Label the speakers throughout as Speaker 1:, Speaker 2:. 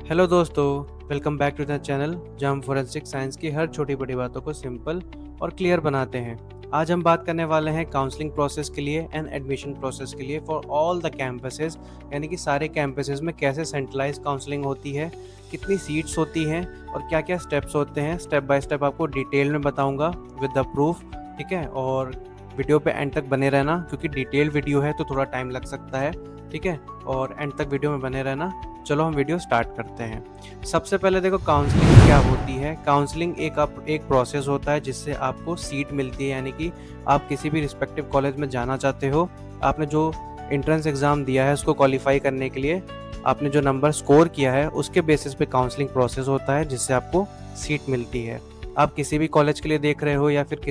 Speaker 1: Hello दोस्तों, welcome back to the channel जहाँ हम फोरेंसिक साइंस की हर छोटी बड़ी बातों को सिंपल और क्लियर बनाते हैं। आज हम बात करने वाले हैं काउंसलिंग प्रोसेस के लिए एंड एडमिशन प्रोसेस के लिए फॉर ऑल द कैंपसेस, यानी कि सारे कैंपसेस में कैसे सेंट्रलाइज काउंसलिंग होती है, कितनी सीट्स होती हैं और क्या क्या स्टेप्स होते हैं। स्टेप बाय स्टेप आपको डिटेल में बताऊंगा विद द प्रूफ। ठीक है, और वीडियो पे एंड तक बने रहना क्योंकि डिटेल वीडियो है तो थोड़ा टाइम लग सकता है। ठीक है, और एंड तक वीडियो में बने रहना। चलो हम वीडियो स्टार्ट करते हैं। सबसे पहले देखो काउंसलिंग क्या होती है। काउंसलिंग एक प्रोसेस होता है जिससे आपको सीट मिलती है, यानी कि आप किसी भी रिस्पेक्टिव कॉलेज में जाना चाहते हो। आपने जो एंट्रेंस एग्ज़ाम दिया है उसको क्वालिफाई करने के लिए आपने जो नंबर स्कोर किया है उसके बेसिस पे काउंसलिंग प्रोसेस होता है जिससे आपको सीट मिलती है। आप किसी भी कॉलेज के लिए देख रहे हो या फिर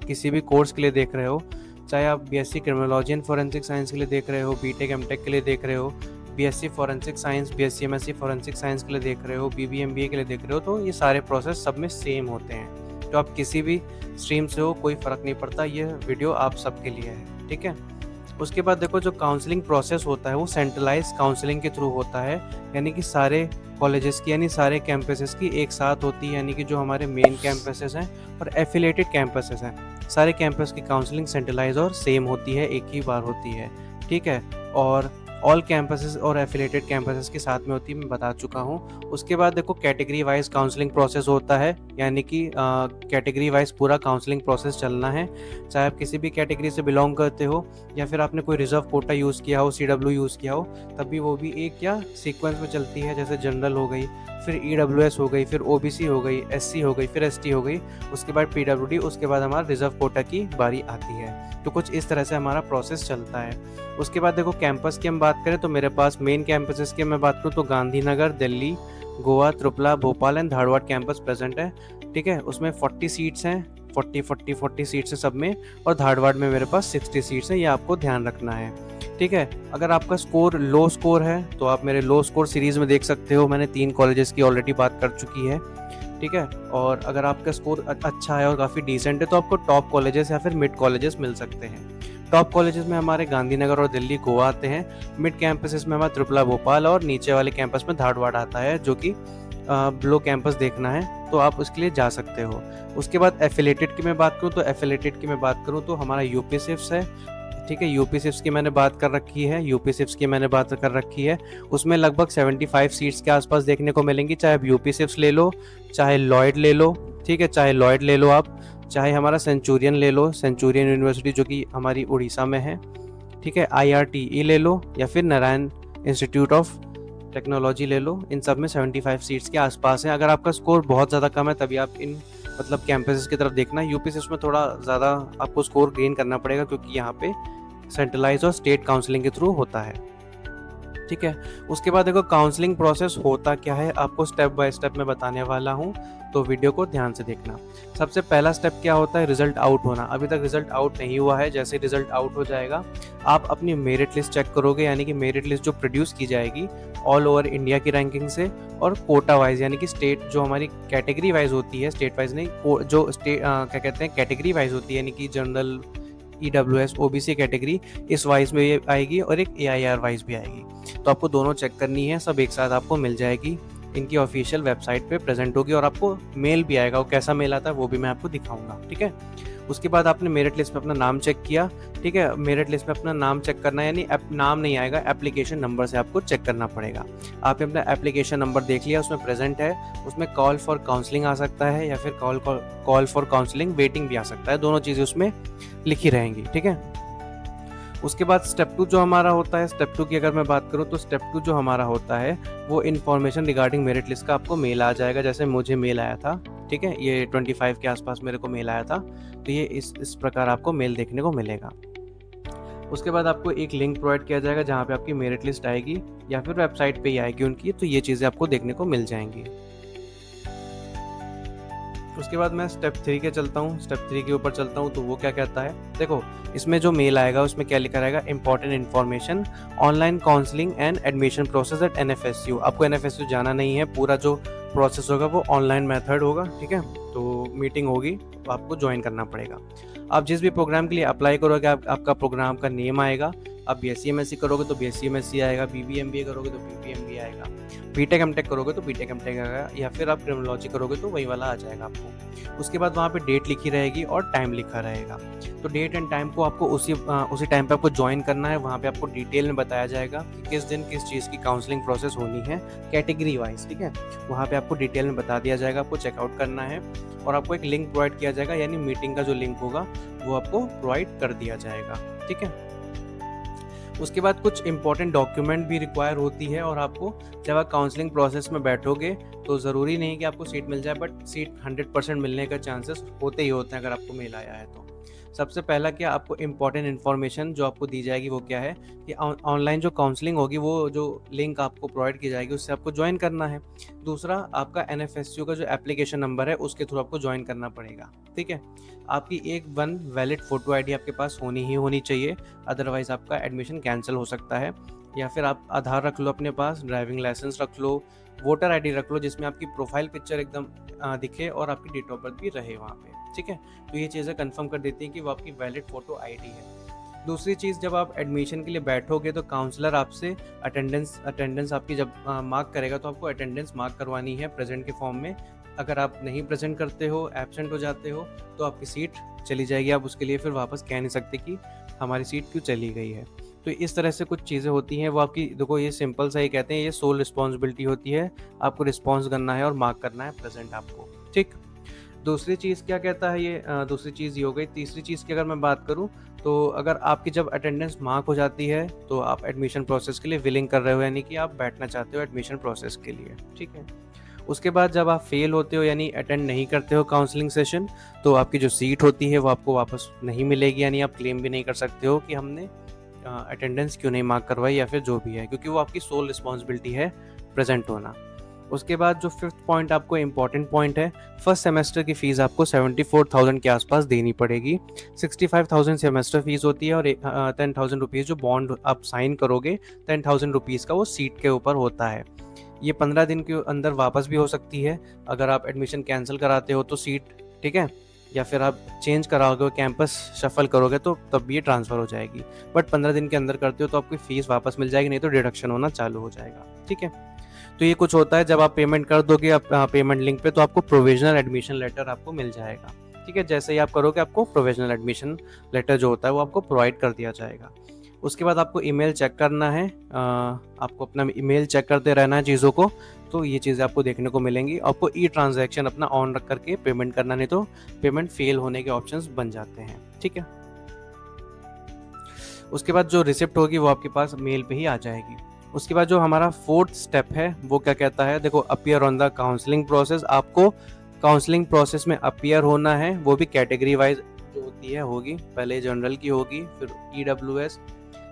Speaker 1: किसी भी कोर्स के लिए देख रहे हो, चाहे आप BSc criminology and forensic science के लिए देख रहे हो, बीटेक एमटेक के लिए देख रहे हो, BSc forensic science, BSc MSc forensic science के लिए देख रहे हो, बीबी एमबीए के लिए देख रहे हो, तो ये सारे प्रोसेस सब में सेम होते हैं। तो आप किसी भी स्ट्रीम से हो कोई फ़र्क नहीं पड़ता, ये वीडियो आप सबके लिए है। ठीक है, उसके बाद देखो जो काउंसलिंग प्रोसेस होता है वो सेंट्रलाइज काउंसलिंग के थ्रू होता है, यानी कि सारे कॉलेजेस की यानी सारे कैंपसेस की एक साथ होती है, यानी कि जो हमारे मेन कैंपसेस हैं और एफिलेटेड कैंपसेस हैं, सारे कैंपस की काउंसलिंग सेंट्रलाइज और सेम होती है, एक ही बार होती है। ठीक है, और ऑल कैंपसेस और एफिलेटेड कैंपसेस के साथ में होती है, मैं बता चुका हूँ। उसके बाद देखो कैटेगरी वाइज काउंसलिंग प्रोसेस होता है, यानी कि कैटेगरी वाइज पूरा काउंसलिंग प्रोसेस चलना है। चाहे आप किसी भी कैटेगरी से बिलोंग करते हो या फिर आपने कोई रिजर्व कोटा यूज़ किया हो, सीडब्ल्यू यूज़ किया हो, तब भी वो भी एक या सीक्वेंस में चलती है। जैसे जनरल हो गई, फिर ईडब्ल्यूएस हो गई, फिर ओबीसी हो गई, एससी हो गई, फिर एसटी हो गई, उसके बाद पीडब्ल्यूडी, उसके बाद हमारा रिजर्व कोटा की बारी आती है। तो कुछ इस तरह से हमारा प्रोसेस चलता है। उसके बाद देखो कैंपस की हम बात करें तो मेरे पास मेन कैंपसेस की मैं बात करूँ तो Gandhinagar, Delhi, Goa, Tripura, Bhopal and Dharwad campus present है। ठीक है, उसमें 40 सीट्स हैं, 40 सीट्स हैं सब में, और धारवाड़ में मेरे पास 60 सीट्स हैं, ये आपको ध्यान रखना है। ठीक है, अगर आपका स्कोर लो स्कोर है तो आप मेरे लो स्कोर सीरीज़ में देख सकते हो, मैंने 3 कॉलेजेस की ऑलरेडी बात कर चुकी है। ठीक है, और अगर आपका स्कोर अच्छा है और काफ़ी डिसेंट है तो आपको टॉप कॉलेजेस या फिर मिड कॉलेजेस मिल सकते हैं। टॉप कॉलेजेस में हमारे गांधीनगर और दिल्ली, गोवा आते हैं। मिड कैंपसेस में हमारा त्रिपुरा, भोपाल, और नीचे वाले कैंपस में धारवाड़ आता है, जो कि ब्लो कैंपस देखना है तो आप उसके लिए जा सकते हो। उसके बाद एफिलेटेड की मैं बात करूँ तो हमारा यूपी सिफ्स है। ठीक है, यूपी सिफ्स की मैंने बात कर रखी है। उसमें लगभग 75 सीट्स के आसपास देखने को मिलेंगी, चाहे आप यूपी सिफ्स ले लो, चाहे लॉयड ले लो। ठीक है, चाहे लॉयड ले लो आप, चाहे हमारा सेंचुरियन ले लो, सेंचुरियन यूनिवर्सिटी जो कि हमारी उड़ीसा में है। ठीक है, IRTE ले लो या फिर नारायण इंस्टीट्यूट ऑफ टेक्नोलॉजी ले लो, इन सब में 75 सीट्स के आसपास हैं। अगर आपका स्कोर बहुत ज़्यादा कम है तभी आप इन कैंपसेस की तरफ देखना। यूपी सिफ्स में थोड़ा ज़्यादा आपको स्कोर गेन करना पड़ेगा क्योंकि यहाँ पे सेंट्रलाइज और स्टेट काउंसलिंग के थ्रू होता है। ठीक है, उसके बाद देखो काउंसलिंग प्रोसेस होता क्या है आपको स्टेप बाय स्टेप मैं बताने वाला हूँ, तो वीडियो को ध्यान से देखना। सबसे पहला स्टेप क्या होता है, रिजल्ट आउट होना। अभी तक रिजल्ट आउट नहीं हुआ है, जैसे रिजल्ट आउट हो जाएगा आप अपनी मेरिट लिस्ट चेक करोगे, यानी कि मेरिट लिस्ट जो प्रोड्यूस की जाएगी ऑल ओवर इंडिया की रैंकिंग से और कोटा वाइज, यानी कि स्टेट जो हमारी कैटेगरी वाइज होती है, स्टेट वाइज नहीं, जो स्टेट क्या कहते हैं कैटेगरी वाइज होती है, यानी कि जनरल, EWS, OBC कैटेगरी, इस वाइज में ये आएगी और एक AIR वाइज भी आएगी। तो आपको दोनों चेक करनी है, सब एक साथ आपको मिल जाएगी, इनकी ऑफिशियल वेबसाइट पे प्रेजेंट होगी और आपको मेल भी आएगा। वो कैसा मेल आता है वो भी मैं आपको दिखाऊंगा। ठीक है, उसके बाद आपने मेरिट लिस्ट में अपना नाम चेक किया। ठीक है, मेरिट लिस्ट में अपना नाम चेक करना है, यानी नाम नहीं आएगा, एप्लीकेशन नंबर से आपको चेक करना पड़ेगा। आपने अपना एप्लीकेशन नंबर देख लिया, उसमें प्रेजेंट है, उसमें कॉल फॉर काउंसलिंग आ सकता है या फिर कॉल फॉर काउंसलिंग वेटिंग भी आ सकता है, दोनों चीज़ें उसमें लिखी रहेंगी। ठीक है, उसके बाद स्टेप 2 जो हमारा होता है, स्टेप 2 की अगर मैं बात करूं तो स्टेप 2 जो हमारा होता है वो इन्फॉर्मेशन रिगार्डिंग मेरिट लिस्ट का आपको मेल आ जाएगा, जैसे मुझे मेल आया था। ठीक है, ये 25 के आसपास मेरे को मेल आया था, तो ये इस प्रकार आपको मेल देखने को मिलेगा। उसके बाद आपको एक लिंक प्रोवाइड किया जाएगा जहाँ पे आपकी मेरिट लिस्ट आएगी या फिर वेबसाइट पे ही आएगी उनकी, तो ये चीज़ें आपको देखने को मिल जाएंगी। उसके बाद मैं स्टेप 3 के चलता हूँ, स्टेप 3 के ऊपर चलता हूँ, तो वो क्या कहता है, देखो इसमें जो मेल आएगा उसमें क्या लिखा रहेगा, important information, online counselling and admission process at NFSU। आपको NFSU जाना नहीं है, पूरा जो प्रोसेस होगा वो ऑनलाइन मेथड होगा। ठीक है, तो मीटिंग होगी तो आपको ज्वाइन करना पड़ेगा। आप जिस भी प्रोग्राम के लिए अप्लाई करोगे आपका प्रोग्राम का नेम आएगा। आप BSc MSc करोगे तो BSc MSc आएगा, BBA MBA करोगे तो BBA MBA आएगा। बीटेक एमटेक करोगे तो बीटेक एमटेक आएगा, या फिर आप क्रिमिनोलॉजी करोगे तो वही वाला आ जाएगा आपको। उसके बाद वहाँ पे डेट लिखी रहेगी और टाइम लिखा रहेगा। तो डेट एंड टाइम को आपको उसी टाइम पे आपको ज्वाइन करना है। वहाँ पे आपको डिटेल में बताया जाएगा कि किस दिन किस चीज़ की काउंसलिंग प्रोसेस होनी है, कैटेगरी वाइज, ठीक है। वहाँ पे आपको डिटेल में बता दिया जाएगा, आपको चेकआउट करना है और आपको एक लिंक प्रोवाइड किया जाएगा, यानी मीटिंग का जो लिंक होगा वो आपको प्रोवाइड कर दिया जाएगा, ठीक है। उसके बाद कुछ इंपॉर्टेंट डॉक्यूमेंट भी रिक्वायर होती है, और आपको जब आप काउंसलिंग प्रोसेस में बैठोगे तो ज़रूरी नहीं कि आपको सीट मिल जाए, बट सीट 100% मिलने का चांसेस होते ही होते हैं अगर आपको मेल आया है तो। सबसे पहला क्या, आपको इंपॉर्टेंट इन्फॉर्मेशन जो आपको दी जाएगी वो क्या है कि ऑनलाइन जो काउंसलिंग होगी वो जो लिंक आपको प्रोवाइड की जाएगी उससे आपको ज्वाइन करना है। दूसरा, आपका NFSU का जो एप्लीकेशन नंबर है उसके थ्रू आपको ज्वाइन करना पड़ेगा, ठीक है। आपकी एक वैलिड फ़ोटो आईडी आपके पास होनी ही होनी चाहिए, अदरवाइज़ आपका एडमिशन कैंसिल हो सकता है। या फिर आप आधार रख लो अपने पास, ड्राइविंग लाइसेंस रख लो, वोटर आईडी रख लो जिसमें आपकी प्रोफाइल पिक्चर एकदम दिखे और आपकी डेट ऑफ बर्थ भी रहे वहाँ पे, ठीक है। तो ये चीज़ें कंफर्म कर देती हैं कि वो आपकी वैलिड फ़ोटो आईडी है। दूसरी चीज़, जब आप एडमिशन के लिए बैठोगे तो काउंसलर आपसे अटेंडेंस आपकी जब मार्क करेगा तो आपको अटेंडेंस मार्क करवानी है प्रेजेंट के फॉर्म में। अगर आप नहीं प्रेजेंट करते हो, एब्सेंट हो जाते हो, तो आपकी सीट चली जाएगी। आप उसके लिए फिर वापस कह नहीं सकते कि हमारी सीट क्यों चली गई है। तो इस तरह से कुछ चीज़ें होती हैं, वो आपकी, देखो ये सिंपल सा ही कहते हैं, ये सोल रिस्पॉन्सिबिलिटी होती है, आपको रिस्पॉन्स करना है और मार्क करना है प्रेजेंट आपको, ठीक। दूसरी चीज़ क्या कहता है ये, दूसरी चीज़ ये हो गई। तीसरी चीज़ की अगर मैं बात करूँ तो अगर आपकी जब अटेंडेंस मार्क हो जाती है तो आप एडमिशन प्रोसेस के लिए विलिंग कर रहे हो, यानी कि आप बैठना चाहते हो एडमिशन प्रोसेस के लिए, ठीक है। उसके बाद जब आप फेल होते हो यानी अटेंड नहीं करते हो काउंसलिंग सेशन, तो आपकी जो सीट होती है वो आपको वापस नहीं मिलेगी, यानी आप क्लेम भी नहीं कर सकते हो कि हमने अटेंडेंस क्यों नहीं मार्क करवाई या फिर जो भी है, क्योंकि वो आपकी सोल रिस्पॉन्सिबिलिटी है प्रेजेंट होना। उसके बाद जो फिफ्थ पॉइंट आपको इम्पॉर्टेंट पॉइंट है, फर्स्ट सेमेस्टर की फ़ीस आपको 74,000 के आसपास देनी पड़ेगी। 65,000 सेमेस्टर फीस होती है और 10,000 रुपीज़ जो बॉन्ड आप साइन करोगे, 10,000 रुपीज़ का वो सीट के ऊपर होता है। ये 15 दिन के अंदर वापस भी हो सकती है अगर आप एडमिशन कैंसिल कराते हो तो सीट, ठीक है, या फिर आप चेंज कराओगे, कैंपस शफल करोगे तो तब भी ये ट्रांसफ़र हो जाएगी। बट 15 दिन के अंदर करते हो तो आपकी फ़ीस वापस मिल जाएगी, नहीं तो डिडक्शन होना चालू हो जाएगा, ठीक है। तो ये कुछ होता है, जब आप पेमेंट कर दोगे पेमेंट लिंक पे तो आपको प्रोविजनल एडमिशन लेटर आपको मिल जाएगा, ठीक है। जैसे ही आप करोगे आपको प्रोविजनल एडमिशन लेटर जो होता है वो आपको प्रोवाइड कर दिया जाएगा। उसके बाद आपको ईमेल चेक करना है, आपको अपना ईमेल चेक करते रहना है चीज़ों को, तो ये चीज़ें आपको देखने को मिलेंगी। आपको ई ट्रांजैक्शन अपना ऑन रख करके पेमेंट करना, नहीं तो पेमेंट फेल होने के ऑप्शंस बन जाते हैं, ठीक है। उसके बाद जो रिसिप्ट होगी वो आपके पास मेल पे ही आ जाएगी। उसके बाद जो हमारा फोर्थ स्टेप है वो क्या कहता है, देखो appear on the counselling process. आपको काउंसलिंग प्रोसेस में अपीयर होना है, वो भी कैटेगरी वाइज जो होती है होगी। पहले जनरल की होगी, फिर EWS,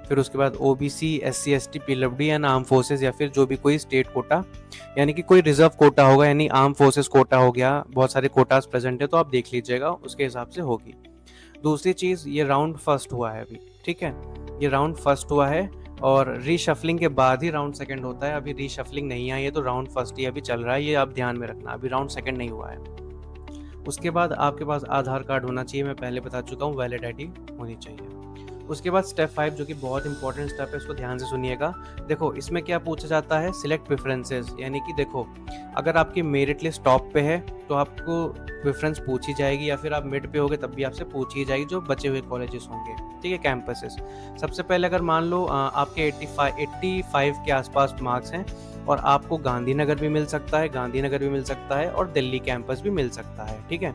Speaker 1: फिर उसके बाद OBC, SC ST PWD and arm forces, या फिर जो भी कोई स्टेट कोटा, यानी कि कोई रिजर्व कोटा होगा, यानी आर्म फोर्सेस कोटा हो गया। बहुत सारे कोटास प्रेजेंट है तो आप देख लीजिएगा, उसके हिसाब से होगी। दूसरी चीज़, ये राउंड फर्स्ट हुआ है अभी, ठीक है, ये राउंड फर्स्ट हुआ है और रीशफलिंग के बाद ही राउंड सेकंड होता है। अभी रीशफलिंग नहीं आई है तो राउंड फर्स्ट ही अभी चल रहा है, ये आप ध्यान में रखना, अभी राउंड सेकंड नहीं हुआ है। उसके बाद आपके पास आधार कार्ड होना चाहिए, मैं पहले बता चुका हूँ, वैलिड ID होनी चाहिए। उसके बाद स्टेप 5 जो कि बहुत इंपॉर्टेंट स्टेप है, इसको ध्यान से सुनिएगा। देखो इसमें क्या पूछा जाता है, सिलेक्ट प्रेफरेंसेस, यानी कि देखो अगर आपकी मेरिट लिस्ट टॉप पे है तो आपको प्रेफरेंस पूछी जाएगी, या फिर आप मिड पे होगे तब भी आपसे पूछी जाएगी जो बचे हुए कॉलेजेस होंगे, ठीक है, कैंपसेस। सबसे पहले अगर मान लो आपके 85 के आसपास मार्क्स हैं और आपको गांधीनगर भी मिल सकता है, गांधीनगर भी मिल सकता है और दिल्ली कैंपस भी मिल सकता है, ठीक है,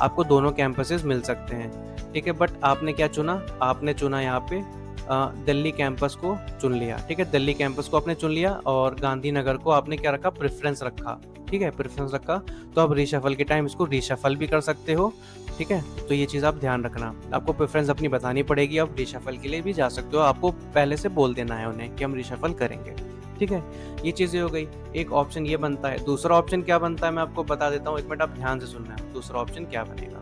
Speaker 1: आपको दोनों कैंपसेस मिल सकते हैं, ठीक है। बट आपने क्या चुना, आपने चुना यहाँ पे दिल्ली कैंपस को चुन लिया, ठीक है, दिल्ली कैंपस को आपने चुन लिया और गांधीनगर को आपने क्या रखा, प्रेफरेंस रखा, ठीक है, प्रेफरेंस रखा। तो आप रीशफल के टाइम इसको रीशफल भी कर सकते हो, ठीक है। तो ये चीज़ आप ध्यान रखना, आपको प्रेफरेंस अपनी बतानी पड़ेगी, आप रीशफल के लिए भी जा सकते हो, आपको पहले से बोल देना है उन्हें कि हम रीशफल करेंगे, ठीक है। ये चीज़ें हो गई, एक ऑप्शन ये बनता है। दूसरा ऑप्शन क्या बनता है मैं आपको बता देता हूँ, एक मिनट आप ध्यान से सुनना है। दूसरा ऑप्शन क्या बनेगा,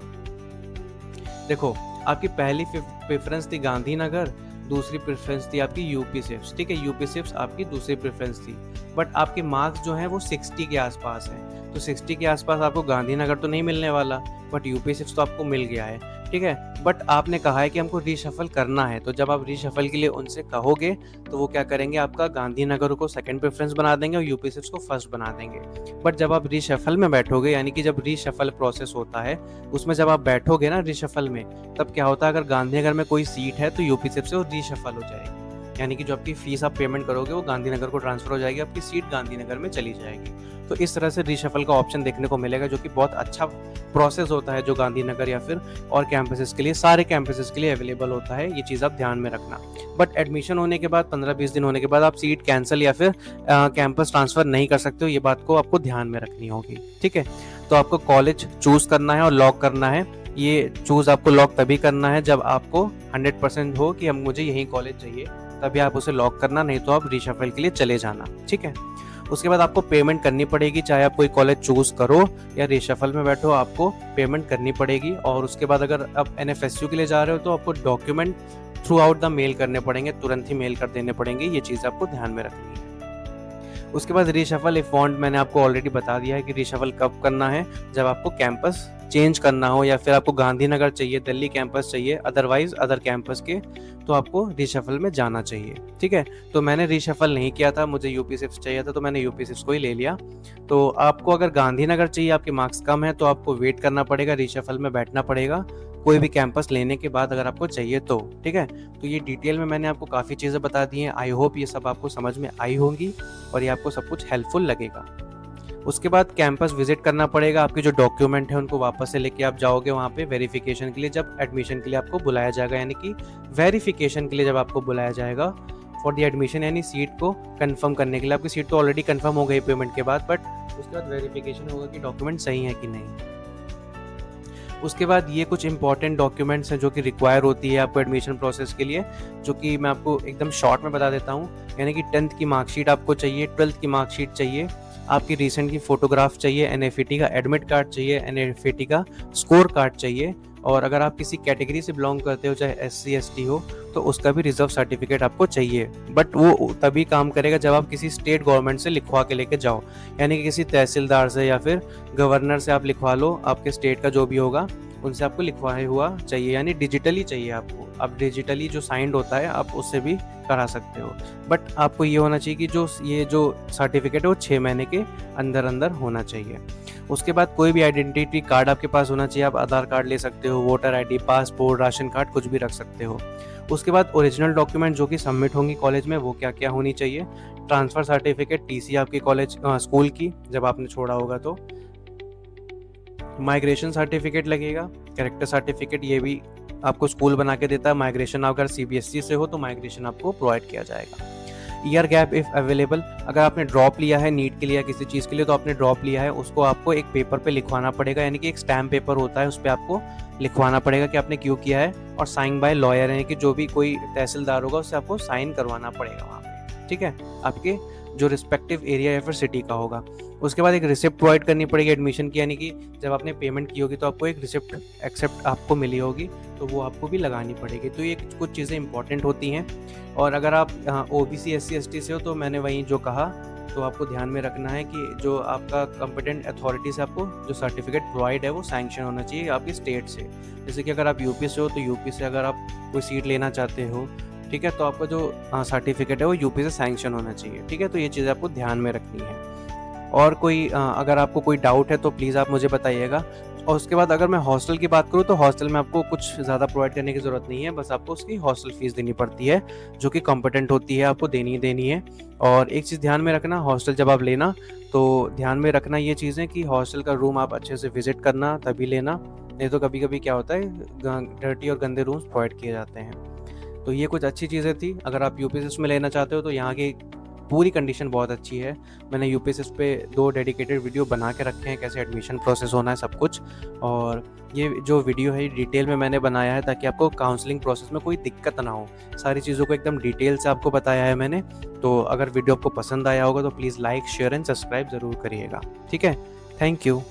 Speaker 1: देखो आपकी पहली प्रेफरेंस थी गांधीनगर, दूसरी प्रेफरेंस थी आपकी यूपी सिफ्स, ठीक है, यूपी सिफ्स आपकी दूसरी प्रेफरेंस थी। बट आपके मार्क्स जो हैं वो 60 के आसपास हैं, तो 60 के आसपास आपको गांधीनगर तो नहीं मिलने वाला, बट यूपी6 तो आपको मिल गया है, ठीक है। बट आपने कहा है कि हमको रीशफल करना है, तो जब आप रीशफल के लिए उनसे कहोगे तो वो क्या करेंगे, आपका गांधीनगर को सेकंड प्रेफरेंस बना देंगे और यूपी6 को फर्स्ट बना देंगे। बट जब आप रीशफल में बैठोगे, यानी कि जब रीशफल प्रोसेस होता है उसमें जब आप बैठोगे ना रीशफल में, तब क्या होता है, अगर गांधीनगर में कोई सीट है तो यूपी6 से वो रीशफल हो जाएगी, यानी कि जो आपकी फीस आप पेमेंट करोगे वो गांधीनगर को ट्रांसफर हो जाएगी, आपकी सीट गांधीनगर में चली जाएगी। तो इस तरह से रीशफल का ऑप्शन देखने को मिलेगा, जो कि बहुत अच्छा प्रोसेस होता है, जो गांधीनगर या फिर और कैंपसेस के लिए, सारे कैंपसेस के लिए अवेलेबल होता है। ये चीज़ आप ध्यान में रखना। बट एडमिशन होने के बाद 15-20 दिन होने के बाद आप सीट कैंसिल या फिर कैंपस ट्रांसफर नहीं कर सकते हो, ये बात को आपको ध्यान में रखनी होगी, ठीक है। तो आपको कॉलेज चूज करना है और लॉक करना है। ये चूज आपको लॉक तभी करना है जब आपको 100% हो कि हम मुझे यही कॉलेज चाहिए, तभी आप उसे लॉक करना, नहीं तो आप रीशफल के लिए चले जाना, ठीक है। उसके बाद आपको पेमेंट करनी पड़ेगी, चाहे आप कोई कॉलेज चूज करो या रीशफल में बैठो, आपको पेमेंट करनी पड़ेगी। और उसके बाद अगर आप एनएफएसयू के लिए जा रहे हो तो आपको document throughout the mail करने पड़ेंगे, तुरंत ही मेल कर देने पड़ेंगे, ये चीज़ आपको ध्यान में रखनी है। उसके बाद रीशफल इफ वांट, मैंने आपको ऑलरेडी बता दिया है कि रीशफल कब करना है, जब आपको कैंपस चेंज करना हो या फिर आपको गांधीनगर चाहिए, दिल्ली कैंपस चाहिए, अदरवाइज अदर कैंपस के, तो आपको रीशफल में जाना चाहिए, ठीक है। तो मैंने रीशफल नहीं किया था, मुझे यूपी6 चाहिए था तो मैंने यूपी6 को ही ले लिया। तो आपको अगर गांधीनगर चाहिए, आपके मार्क्स कम है, तो आपको वेट करना पड़ेगा, रीशफल में बैठना पड़ेगा कोई भी कैंपस लेने के बाद, अगर आपको चाहिए तो, ठीक है। तो ये डिटेल में मैंने आपको काफ़ी चीज़ें बता दी हैं। आई होप ये सब आपको समझ में आई होंगी और ये आपको सब कुछ हेल्पफुल लगेगा। उसके बाद कैंपस विजिट करना पड़ेगा, आपके जो डॉक्यूमेंट है उनको वापस से लेके आप जाओगे वहाँ पे वेरिफिकेशन के लिए, जब एडमिशन के लिए आपको बुलाया जाएगा, यानी कि वेरिफिकेशन के लिए जब आपको बुलाया जाएगा फॉर द एडमिशन, यानी सीट को कंफर्म करने के लिए। आपकी सीट तो ऑलरेडी कंफर्म हो गई पेमेंट के बाद, बट उसके बाद वेरिफिकेशन होगा कि डॉक्यूमेंट सही है कि नहीं। उसके बाद ये कुछ इंपॉर्टेंट डॉक्यूमेंट्स हैं जो कि रिक्वायर होती है आपको एडमिशन प्रोसेस के लिए, जो कि मैं आपको एकदम शॉर्ट में बता देता हूँ। यानी कि 10th की मार्कशीट आपको चाहिए, 12th की मार्कशीट चाहिए, आपकी रिसेंट की फोटोग्राफ चाहिए, एनएफईटी का एडमिट कार्ड चाहिए, एनएफईटी का स्कोर कार्ड चाहिए, और अगर आप किसी कैटेगरी से बिलोंग करते हो, चाहे SC ST हो, तो उसका भी रिजर्व सर्टिफिकेट आपको चाहिए। बट वो तभी काम करेगा जब आप किसी स्टेट गवर्नमेंट से लिखवा के लेके जाओ, यानी कि किसी तहसीलदार से या फिर गवर्नर से आप लिखवा लो, आपके स्टेट का जो भी होगा उनसे आपको लिखवाया हुआ चाहिए, यानी डिजिटली चाहिए आपको। अब डिजिटली जो साइंड होता है आप उससे भी करा सकते हो, बट आपको ये होना चाहिए कि ये जो सर्टिफिकेट है वो 6 महीने के अंदर अंदर होना चाहिए। उसके बाद कोई भी आइडेंटिटी कार्ड आपके पास होना चाहिए, आप आधार कार्ड ले सकते हो, voter ID, passport, ration card, कुछ भी रख सकते हो। उसके बाद ओरिजिनल डॉक्यूमेंट जो कि सबमिट होंगी कॉलेज में, वो क्या क्या होनी चाहिए, ट्रांसफ़र सर्टिफिकेट, TC आपकी कॉलेज स्कूल की जब आपने छोड़ा होगा तो, माइग्रेशन सर्टिफिकेट लगेगा, कैरेक्टर सर्टिफिकेट, ये भी आपको स्कूल बना के देता है। माइग्रेशन अगर CBSE से हो तो माइग्रेशन आपको प्रोवाइड किया जाएगा। ईयर गैप इफ़ अवेलेबल, अगर आपने ड्रॉप लिया है नीट के लिए या किसी चीज़ के लिए, तो आपने ड्रॉप लिया है उसको आपको एक पेपर पे लिखवाना पड़ेगा, यानी कि एक स्टैम्प पेपर होता है, उस पर आपको लिखवाना पड़ेगा कि आपने क्यों किया है, और साइन बाय लॉयर, यानी कि जो भी कोई तहसीलदार होगा उससे आपको साइन करवाना पड़ेगा वहाँ पे, ठीक है, आपके जो रिस्पेक्टिव एरिया या फिर सिटी का होगा। उसके बाद एक रिसिप्ट प्रोवाइड करनी पड़ेगी एडमिशन की, यानी कि जब आपने पेमेंट की होगी तो आपको एक रिसिप्ट एक्सेप्ट आपको मिली होगी, तो वो आपको भी लगानी पड़ेगी। तो ये कुछ चीज़ें इंपॉर्टेंट होती हैं। और अगर आप OBC SC ST से हो तो मैंने वहीं जो कहा, तो आपको ध्यान में रखना है कि जो आपका कॉम्पिटेंट अथॉरिटी से आपको जो सर्टिफिकेट प्रोवाइड है वो सैंक्शन होना चाहिए आपकी स्टेट से। जैसे कि अगर आप यूपी से हो तो यूपी से अगर आप कोई सीट लेना चाहते हो, ठीक है, तो आपका जो सर्टिफिकेट है वो यूपी से सैंक्शन होना चाहिए, ठीक है। तो ये चीज़ें आपको ध्यान में रखनी है। और कोई अगर आपको कोई डाउट है तो प्लीज़ आप मुझे बताइएगा। और उसके बाद अगर मैं हॉस्टल की बात करूँ तो हॉस्टल में आपको कुछ ज़्यादा प्रोवाइड करने की ज़रूरत नहीं है, बस आपको उसकी हॉस्टल फ़ीस देनी पड़ती है, जो कि कॉम्पिटेंट होती है, आपको देनी है। और एक चीज़ ध्यान में रखना, हॉस्टल जब आप लेना तो ध्यान में रखना ये चीज़ें कि हॉस्टल का रूम आप अच्छे से विजिट करना तभी लेना, नहीं तो कभी कभी क्या होता है डर्टी और गंदे रूम्स प्रोवाइड किए जाते हैं। तो ये कुछ अच्छी चीज़ें थी। अगर आप यूपीएससी में लेना चाहते हो तो यहाँ की पूरी कंडीशन बहुत अच्छी है। मैंने यूपीएससी पे 2 डेडिकेटेड वीडियो बना के रखे हैं, कैसे एडमिशन प्रोसेस होना है सब कुछ। और ये जो वीडियो है डिटेल में मैंने बनाया है ताकि आपको काउंसलिंग प्रोसेस में कोई दिक्कत ना हो। सारी चीज़ों को एकदम डिटेल से आपको बताया है मैंने। तो अगर वीडियो आपको पसंद आया होगा तो please like, share and subscribe ज़रूर करिएगा। ठीक है, थैंक यू।